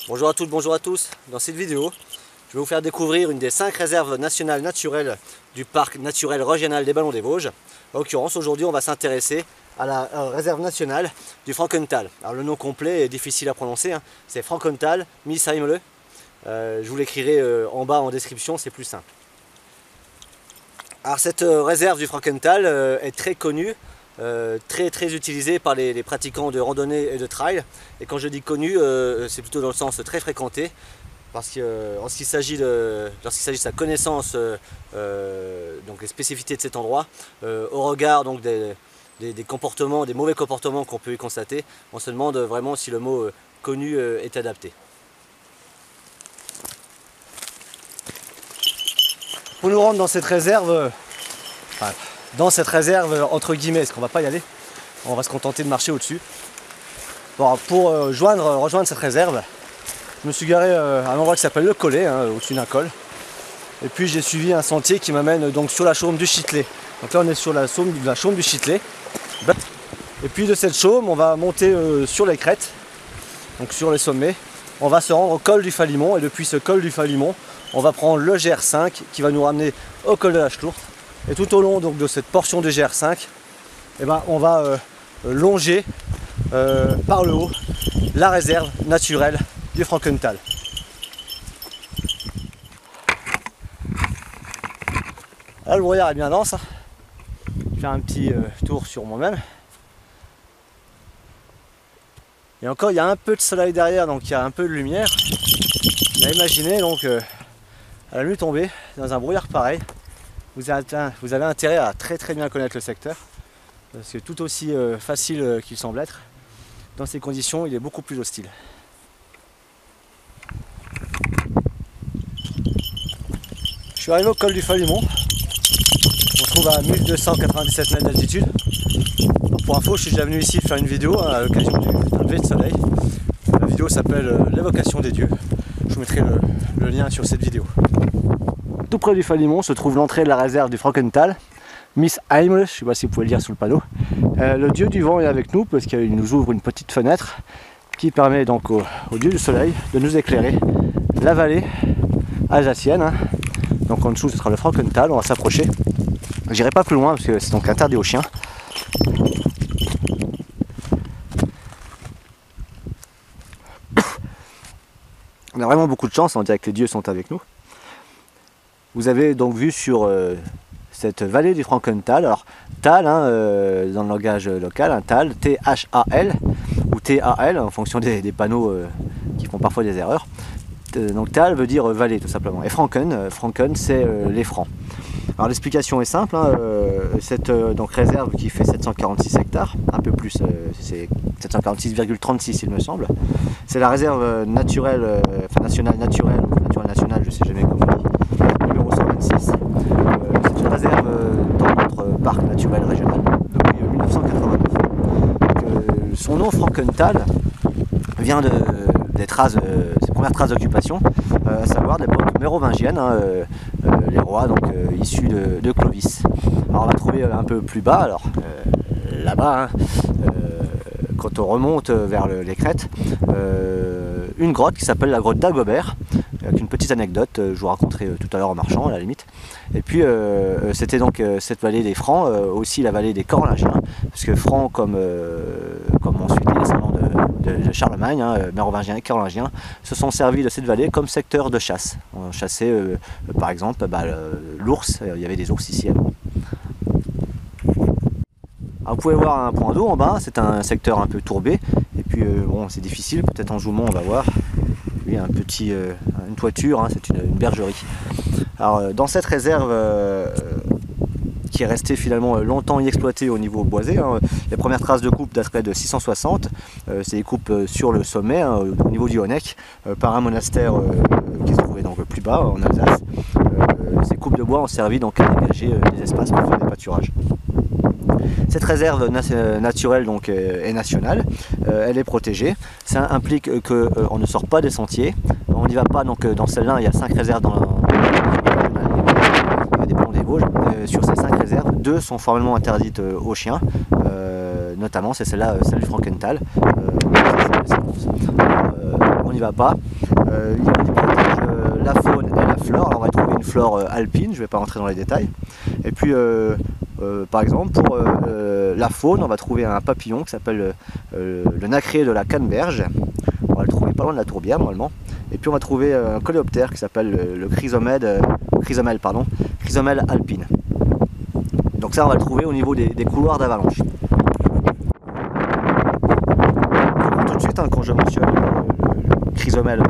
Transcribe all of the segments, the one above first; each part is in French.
Bonjour à toutes, bonjour à tous. Dans cette vidéo, je vais vous faire découvrir une des 5 réserves nationales naturelles du parc naturel régional des Ballons des Vosges. En l'occurrence, aujourd'hui, on va s'intéresser à la réserve nationale du Frankenthal. Alors le nom complet est difficile à prononcer, hein. C'est Frankenthal Misheimle. Je vous l'écrirai en bas en description, c'est plus simple. Alors cette réserve du Frankenthal est très connue, très utilisée par les pratiquants de randonnée et de trail. Et quand je dis connue, c'est plutôt dans le sens très fréquenté, parce que lorsqu'il s'agit de sa connaissance, donc les spécificités de cet endroit, au regard donc des comportements, des mauvais comportements qu'on peut y constater, on se demande vraiment si le mot connu est adapté. Pour nous rendre dans cette réserve, entre guillemets, parce qu'on va pas y aller, on va se contenter de marcher au-dessus. Bon, pour rejoindre cette réserve, je me suis garé à un endroit qui s'appelle le Collet, hein, au-dessus d'un col. Et puis j'ai suivi un sentier qui m'amène donc sur la chaume du Chitelet. Donc là on est sur la chaume du Chitelet. Et puis de cette chaume, on va monter sur les crêtes, donc sur les sommets. On va se rendre au col du Falimont, et depuis ce col du Falimont, on va prendre le GR5 qui va nous ramener au col de la Schtourte. Et tout au long donc, de cette portion du GR5, eh ben, on va longer par le haut la réserve naturelle du Frankenthal. Là le brouillard est bien dense, hein. Je vais faire un petit tour sur moi-même. Et encore il y a un peu de soleil derrière, donc il y a un peu de lumière. Mais imaginez donc à la nuit tombée, dans un brouillard pareil, vous avez intérêt à très bien connaître le secteur, parce que tout aussi facile qu'il semble être, dans ces conditions il est beaucoup plus hostile. Je suis arrivé au col du Falimont, on se trouve à 1297 mètres d'altitude. Pour info, je suis déjà venu ici faire une vidéo à l'occasion d'un lever de soleil. La vidéo s'appelle l'évocation des dieux. Je vous mettrai le lien sur cette vidéo. Tout près du Falimont se trouve l'entrée de la réserve du Frankenthal, Misheimle, je ne sais pas si vous pouvez le lire sous le panneau. Le dieu du vent est avec nous parce qu'il nous ouvre une petite fenêtre qui permet donc au dieu du soleil de nous éclairer la vallée alsacienne, hein. Donc en dessous ce sera le Frankenthal, on va s'approcher. J'irai pas plus loin parce que c'est donc interdit aux chiens. On a vraiment beaucoup de chance, on dirait que les dieux sont avec nous. Vous avez donc vu sur cette vallée du Frankenthal, alors Thal, hein, dans le langage local, un Thal, T-H-A-L ou T-A-L en fonction des panneaux qui font parfois des erreurs. Donc Thal veut dire vallée tout simplement, et Franken c'est les francs. Alors l'explication est simple, hein, cette donc réserve qui fait 746 hectares, un peu plus, c'est 746,36 il me semble. C'est la réserve naturelle, nationale naturelle, je sais jamais comment on dit, numéro 126. C'est une réserve dans notre parc naturel régional depuis 1989. Donc, son nom Frankenthal vient des traces, ses premières traces d'occupation, à savoir des l'époque mérovingienne, hein, les rois donc issus de Clovis. Alors on va trouver un peu plus bas, alors là-bas, hein, quand on remonte vers les crêtes, une grotte qui s'appelle la grotte d'Agobert, avec une petite anecdote, je vous raconterai tout à l'heure en marchant à la limite. Et puis c'était donc cette vallée des Francs, aussi la vallée des Carolingiens, parce que Francs comme ensuite les descendants de Charlemagne, hein, mérovingiens et carolingiens, se sont servis de cette vallée comme secteur de chasse. On chassait par exemple l'ours, il y avait des ours ici avant. Alors, vous pouvez voir un point d'eau en bas, c'est un secteur un peu tourbé, et puis bon c'est difficile, peut-être en zoomant on va voir. Oui, une toiture, hein, c'est une bergerie. Alors dans cette réserve qui est restée finalement longtemps inexploitée au niveau boisé, hein, les premières traces de coupe dateraient de 660, c'est des coupes sur le sommet, hein, au niveau du Honeck, par un monastère qui se trouvait donc plus bas en Alsace. Ces coupes de bois ont servi donc à dégager des espaces pour faire des pâturages. Cette réserve naturelle donc, est nationale, elle est protégée. Ça implique qu'on ne sort pas des sentiers. On n'y va pas, donc dans celle-là, il y a 5 réserves dans des Ballons des Vosges. Sur ces 5 réserves, 2 sont formellement interdites aux chiens, notamment c'est celle-là, celle du Frankenthal. On n'y va pas. Il protège la faune et la flore. Alors on va trouver une flore alpine, je ne vais pas rentrer dans les détails. Et puis par exemple pour la faune, on va trouver un papillon qui s'appelle le nacré de la canneberge. On va le trouver pas loin de la tourbière normalement. Et puis on va trouver un coléoptère qui s'appelle le chrysomèle alpine. Donc ça on va le trouver au niveau des couloirs d'avalanche. Tout de suite, hein, quand je mentionne le chrysomèle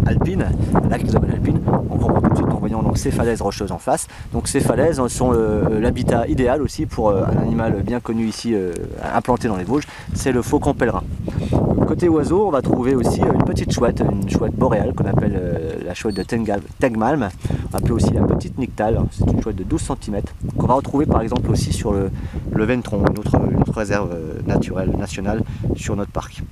alpine, la chrysomèle alpine, on comprend tout de suite en voyant donc, ces falaises rocheuses en face. Donc ces falaises sont l'habitat idéal aussi pour un animal bien connu ici, implanté dans les Vosges, c'est le faucon pèlerin. Côté oiseau, on va trouver aussi une chouette boréale qu'on appelle la chouette de Tegmalm, appelée aussi la petite nyctale. C'est une chouette de 12 cm qu'on va retrouver par exemple aussi sur le Ventron, une autre réserve naturelle nationale sur notre parc.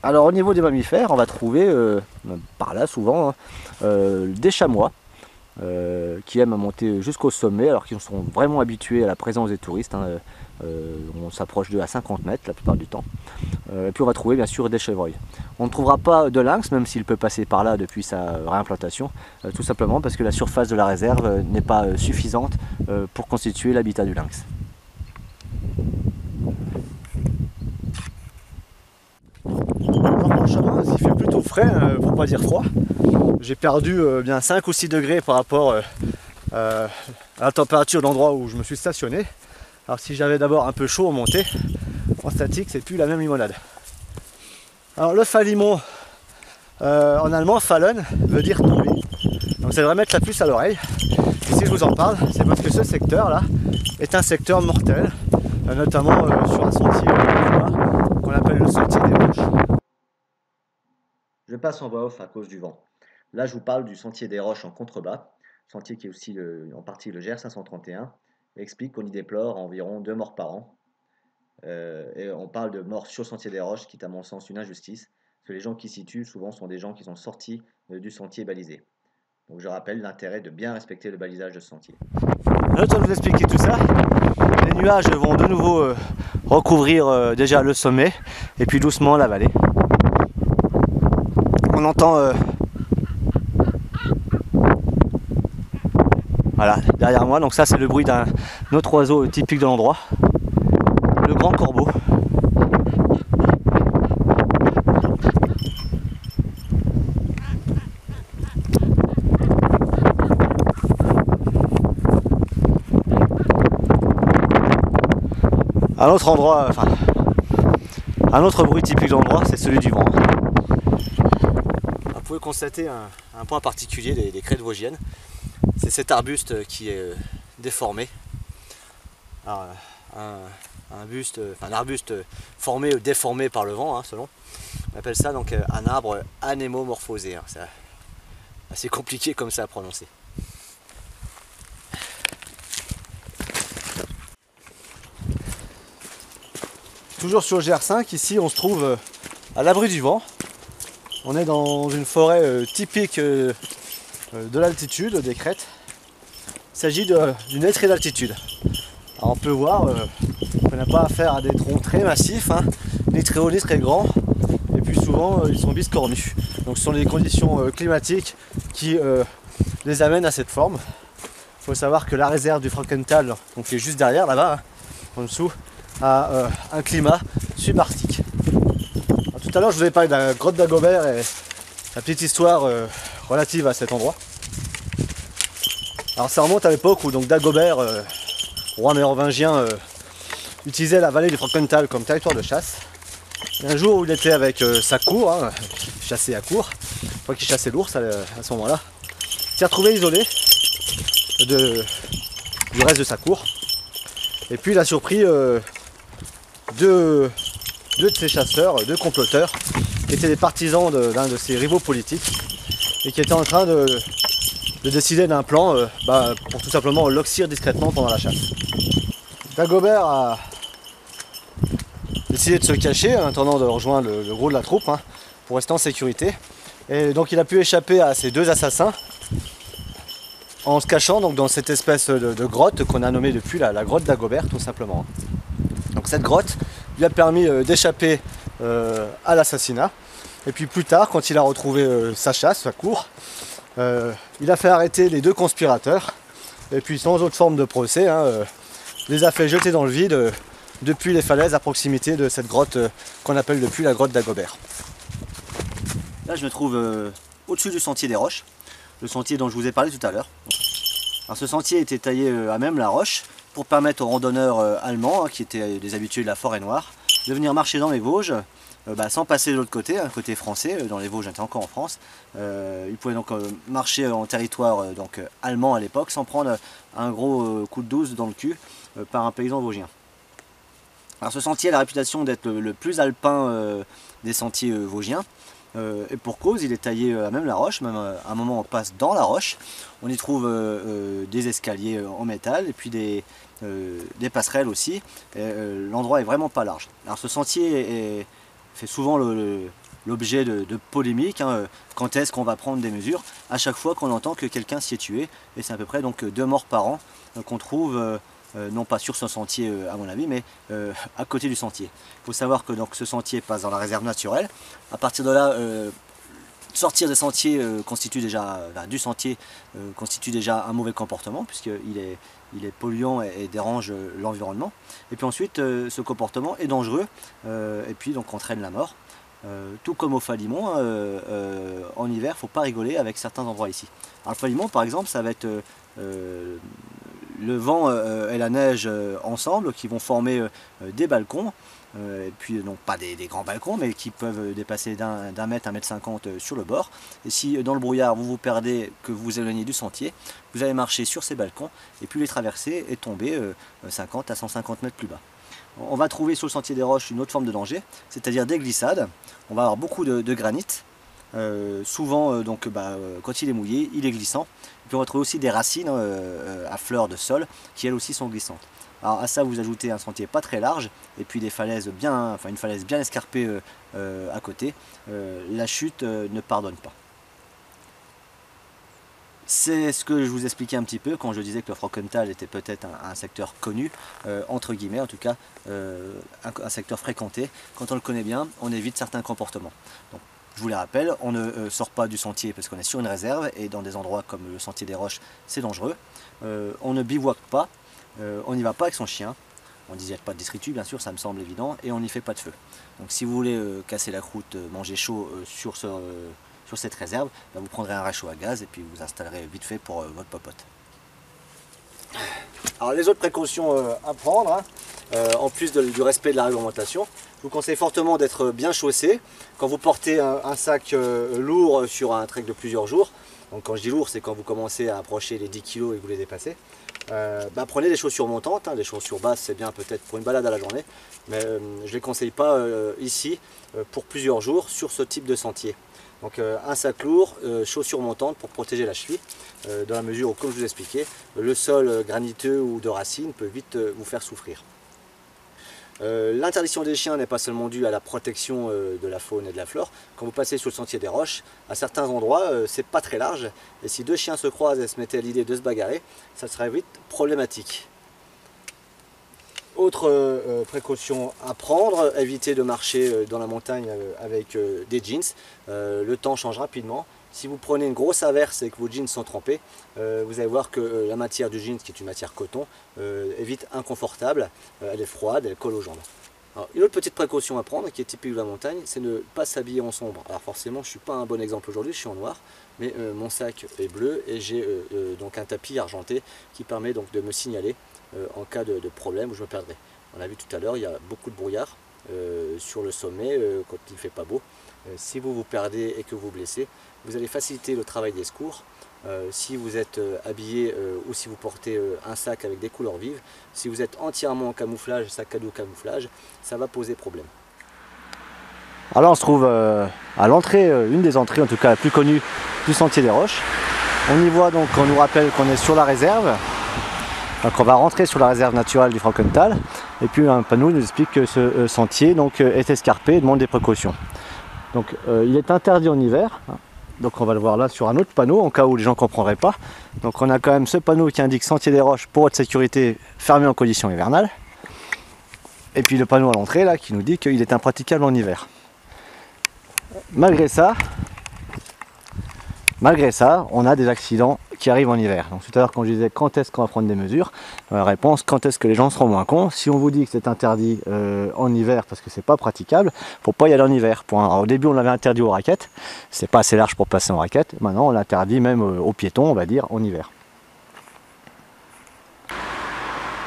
Alors au niveau des mammifères, on va trouver par là souvent des chamois qui aiment monter jusqu'au sommet, alors qu'ils sont vraiment habitués à la présence des touristes. On s'approche d'eux à 50 mètres la plupart du temps. Et puis on va trouver bien sûr des chevreuils. On ne trouvera pas de lynx, même s'il peut passer par là depuis sa réimplantation, tout simplement parce que la surface de la réserve n'est pas suffisante pour constituer l'habitat du lynx. Dans le chemin, il fait plutôt frais, pour pas dire froid. J'ai perdu bien 5 ou 6 degrés par rapport à la température d'endroit où je me suis stationné. Alors si j'avais d'abord un peu chaud en montée, en statique, c'est plus la même limonade. Alors le falimon, en allemand, fallen veut dire tomber. Donc ça devrait mettre la puce à l'oreille. Et si je vous en parle, c'est parce que ce secteur là est un secteur mortel, notamment sur un sentier qu'on appelle le sentier des roches. Je passe en voix off à cause du vent. Là, je vous parle du sentier des Roches en contrebas, sentier qui est aussi en partie le GR 531, et explique qu'on y déplore environ 2 morts par an. Et on parle de morts sur le sentier des Roches, qui est à mon sens une injustice, parce que les gens qui s'y tuent souvent sont des gens qui sont sortis du sentier balisé. Donc je rappelle l'intérêt de bien respecter le balisage de ce sentier. Le temps de vous expliquer tout ça, les nuages vont de nouveau recouvrir déjà le sommet, et puis doucement la vallée. On entend voilà, derrière moi, donc ça c'est le bruit d'un autre oiseau typique de l'endroit, le grand corbeau. Un autre endroit, enfin, un autre bruit typique de l'endroit, c'est celui du vent. Vous pouvez constater un point particulier des crêtes vosgiennes. C'est cet arbuste qui est déformé. Alors, un arbuste formé ou déformé par le vent, hein, selon. On appelle ça donc un arbre anémomorphosé. Hein. C'est assez compliqué comme ça à prononcer. Toujours sur le GR5, ici on se trouve à l'abri du vent. On est dans une forêt typique de l'altitude, des crêtes. Il s'agit d'une étrée d'altitude. On peut voir qu'on n'a pas affaire à des troncs très massifs, hein, ni très hauts ni très grands, et puis souvent ils sont biscornus. Donc ce sont les conditions climatiques qui les amènent à cette forme. Il faut savoir que la réserve du Frankenthal, donc qui est juste derrière là-bas, hein, en dessous, a un climat subarctique. Alors, tout à l'heure je vous ai parlé de la grotte d'Agobert et la petite histoire relative à cet endroit. Alors ça remonte à l'époque où donc Dagobert, roi mérovingien, utilisait la vallée du Frankenthal comme territoire de chasse. Et un jour où il était avec sa cour, hein, chassé à cour, une fois qu'il chassait l'ours à ce moment-là, il s'est retrouvé isolé du reste de sa cour. Et puis il a surpris deux de ses chasseurs, deux comploteurs, qui étaient des partisans d'un de ses rivaux politiques et qui étaient en train de décider d'un plan pour tout simplement l'oxyre discrètement pendant la chasse. Dagobert a décidé de se cacher en attendant de rejoindre le gros de la troupe, hein, pour rester en sécurité. Et donc il a pu échapper à ces deux assassins en se cachant donc, dans cette espèce de grotte qu'on a nommée depuis la grotte d'Agobert tout simplement. Donc cette grotte lui a permis d'échapper à l'assassinat. Et puis plus tard, quand il a retrouvé sa chasse, sa cour, il a fait arrêter les deux conspirateurs. Et puis sans autre forme de procès, les a fait jeter dans le vide depuis les falaises à proximité de cette grotte qu'on appelle depuis la grotte d'Agobert. Là je me trouve au-dessus du sentier des roches, le sentier dont je vous ai parlé tout à l'heure. Alors ce sentier était taillé à même la roche pour permettre aux randonneurs allemands, qui étaient des habitués de la forêt noire, de venir marcher dans les Vosges sans passer de l'autre côté, côté français, dans les Vosges, j'étais encore en France. Ils pouvaient donc marcher en territoire allemand à l'époque sans prendre un gros coup de douze dans le cul par un paysan vosgien. Alors ce sentier a la réputation d'être le plus alpin des sentiers vosgiens. Et pour cause, il est taillé à même la roche, même à un moment on passe dans la roche. On y trouve des escaliers en métal et puis des passerelles aussi. L'endroit est vraiment pas large. Alors ce sentier fait souvent l'objet de polémiques. Quand est-ce qu'on va prendre des mesures? À chaque fois qu'on entend que quelqu'un s'y est tué, et c'est à peu près donc 2 morts par an qu'on trouve, non pas sur ce sentier à mon avis, mais à côté du sentier. Il faut savoir que donc, ce sentier passe dans la réserve naturelle. À partir de là, sortir des sentiers constitue déjà un mauvais comportement, puisqu'il est polluant et dérange l'environnement. Et puis ensuite, ce comportement est dangereux et puis donc entraîne la mort. Tout comme au Falimont, en hiver, il ne faut pas rigoler avec certains endroits ici. Alors le Falimont par exemple, ça va être le vent et la neige ensemble qui vont former des balcons, et puis non pas des grands balcons, mais qui peuvent dépasser d'un mètre, 1,50 m sur le bord. Et si dans le brouillard vous vous perdez, que vous vous éloignez du sentier, vous allez marcher sur ces balcons et puis les traverser et tomber 50 à 150 mètres plus bas. On va trouver sur le sentier des roches une autre forme de danger, c'est-à-dire des glissades. On va avoir beaucoup de granit. Souvent quand il est mouillé, il est glissant. Et puis on va trouver aussi des racines à fleurs de sol qui elles aussi sont glissantes. Alors à ça vous ajoutez un sentier pas très large et puis des falaises une falaise bien escarpée à côté. La chute ne pardonne pas. C'est ce que je vous expliquais un petit peu quand je disais que le Frankenthal était peut-être un secteur connu, entre guillemets en tout cas, un secteur fréquenté. Quand on le connaît bien, on évite certains comportements. Donc, je vous les rappelle, on ne sort pas du sentier parce qu'on est sur une réserve et dans des endroits comme le sentier des roches, c'est dangereux. On ne bivouaque pas, on n'y va pas avec son chien. On ne disait pas de détritus, bien sûr, ça me semble évident, et on n'y fait pas de feu. Donc si vous voulez casser la croûte, manger chaud sur cette réserve, vous prendrez un réchaud à gaz et puis vous installerez vite fait pour votre popote. Alors les autres précautions à prendre, en plus du respect de la réglementation, je vous conseille fortement d'être bien chaussé. Quand vous portez un sac lourd sur un trek de plusieurs jours, donc quand je dis lourd, c'est quand vous commencez à approcher les 10 kg et que vous les dépassez, prenez des chaussures montantes, des chaussures basses c'est bien peut-être pour une balade à la journée, mais je ne les conseille pas ici pour plusieurs jours sur ce type de sentier. Donc un sac lourd, chaussures montantes pour protéger la cheville, dans la mesure où, comme je vous expliquais, le sol graniteux ou de racines peut vite vous faire souffrir. L'interdiction des chiens n'est pas seulement due à la protection de la faune et de la flore. Quand vous passez sur le sentier des roches, à certains endroits, c'est pas très large, et si deux chiens se croisent et se mettaient à l'idée de se bagarrer, ça serait vite problématique. Autre précaution à prendre, éviter de marcher dans la montagne avec des jeans. Le temps change rapidement. Si vous prenez une grosse averse et que vos jeans sont trempés, vous allez voir que la matière du jeans, qui est une matière coton, est vite inconfortable. Elle est froide, elle colle aux jambes. Alors, une autre petite précaution à prendre, qui est typique de la montagne, c'est ne pas s'habiller en sombre. Alors forcément, je ne suis pas un bon exemple aujourd'hui, je suis en noir, mais mon sac est bleu et j'ai donc un tapis argenté qui permet donc de me signaler en cas de problème où je me perdrai. On a vu tout à l'heure, il y a beaucoup de brouillard sur le sommet quand il ne fait pas beau. Si vous vous perdez et que vous vous blessez, vous allez faciliter le travail des secours. Si vous êtes habillé ou si vous portez un sac avec des couleurs vives, si vous êtes entièrement en camouflage, sac à dos camouflage, ça va poser problème. Alors là on se trouve à l'entrée, une des entrées en tout cas la plus connue du sentier des roches. On y voit donc, on nous rappelle qu'on est sur la réserve. Donc on va rentrer sur la réserve naturelle du Frankenthal. Et puis un panneau nous explique que ce sentier donc, est escarpé et demande des précautions. Donc il est interdit en hiver Donc on va le voir là sur un autre panneau, en cas où les gens ne comprendraient pas. Donc on a quand même ce panneau qui indique Sentier des Roches pour votre sécurité, fermé en conditions hivernales. Et puis le panneau à l'entrée là qui nous dit qu'il est impraticable en hiver. Malgré ça, on a des accidents qui arrivent en hiver. Donc tout à l'heure quand je disais quand est-ce qu'on va prendre des mesures, la réponse quand est-ce que les gens seront moins cons. Si on vous dit que c'est interdit en hiver parce que c'est pas praticable, faut pas y aller en hiver. Alors, au début on l'avait interdit aux raquettes, c'est pas assez large pour passer en raquette. Maintenant on l'interdit même aux piétons, on va dire, en hiver.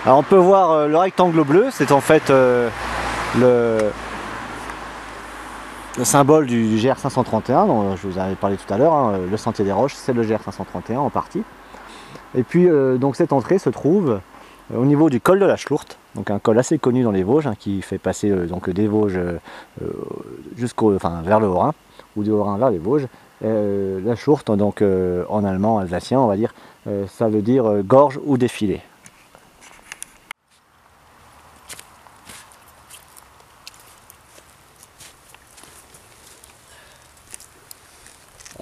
Alors on peut voir le rectangle bleu, c'est en fait le symbole du GR 531 dont je vous avais parlé tout à l'heure, hein. Le Sentier des Roches, c'est le GR 531 en partie. Et puis donc cette entrée se trouve au niveau du col de la Schlourte, donc un col assez connu dans les Vosges, hein, qui fait passer donc des Vosges vers le Haut-Rhin, ou du Haut-Rhin vers les Vosges. La Schlourte, donc en allemand alsacien on va dire, ça veut dire gorge ou défilé.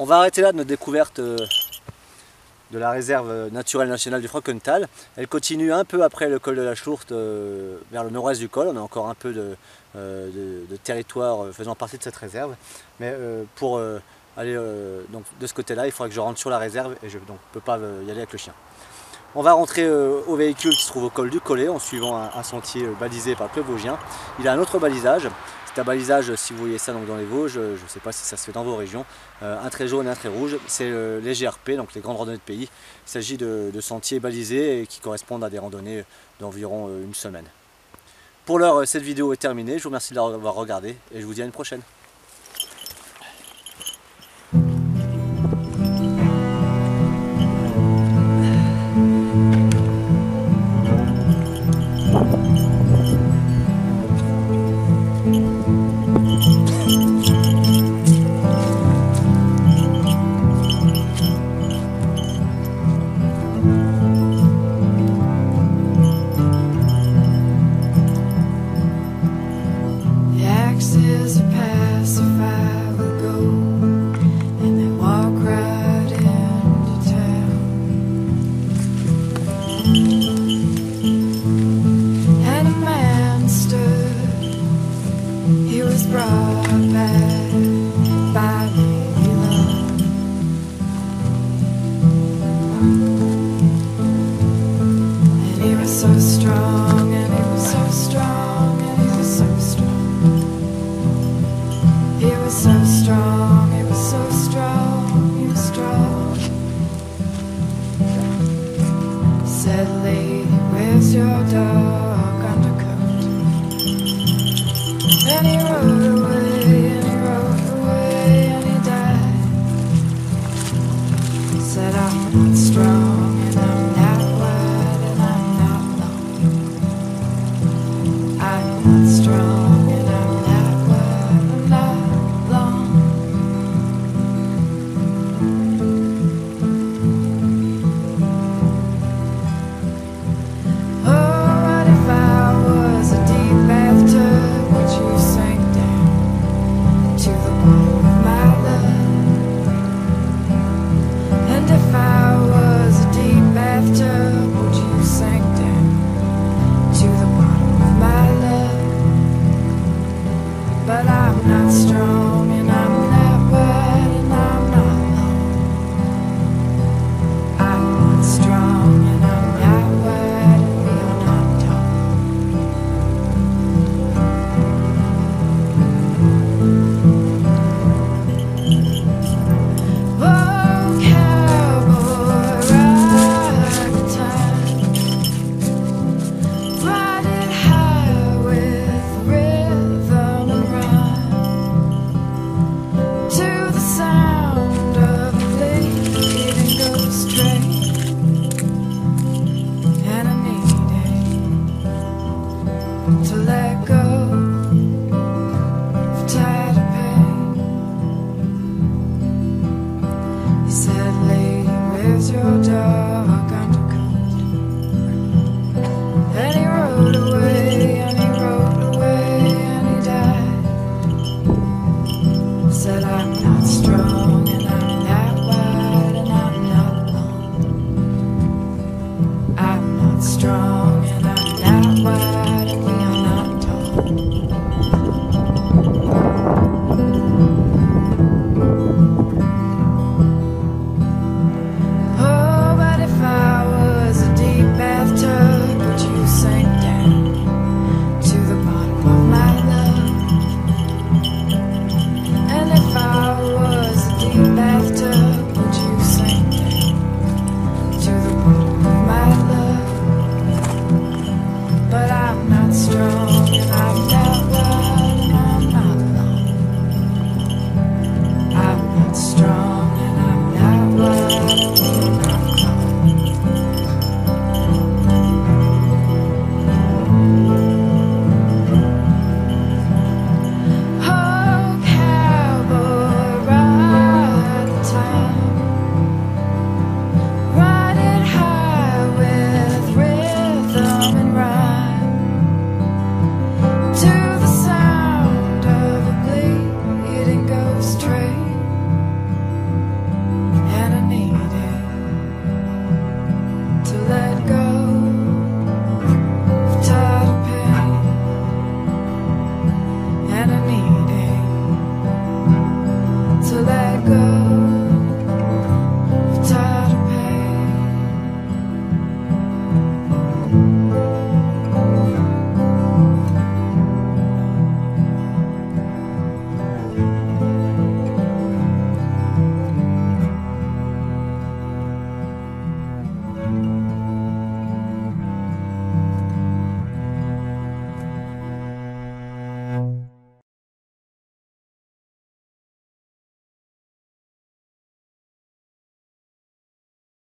On va arrêter là de notre découverte de la réserve naturelle nationale du Frankenthal. Elle continue un peu après le col de la Schlourte vers le nord-ouest du col. On a encore un peu de territoire faisant partie de cette réserve. Mais pour aller donc de ce côté-là, il faudra que je rentre sur la réserve et je ne peux pas y aller avec le chien. On va rentrer au véhicule qui se trouve au col du Collet en suivant un sentier balisé par le Club Vosgien. Il a un autre balisage. C'est un balisage, si vous voyez ça donc dans les Vosges, je ne sais pas si ça se fait dans vos régions, un trait jaune et un trait rouge, c'est les GRP, donc les grandes randonnées de pays. Il s'agit de sentiers balisés et qui correspondent à des randonnées d'environ une semaine. Pour l'heure, cette vidéo est terminée, je vous remercie de l'avoir regardée et je vous dis à une prochaine. Axes are past.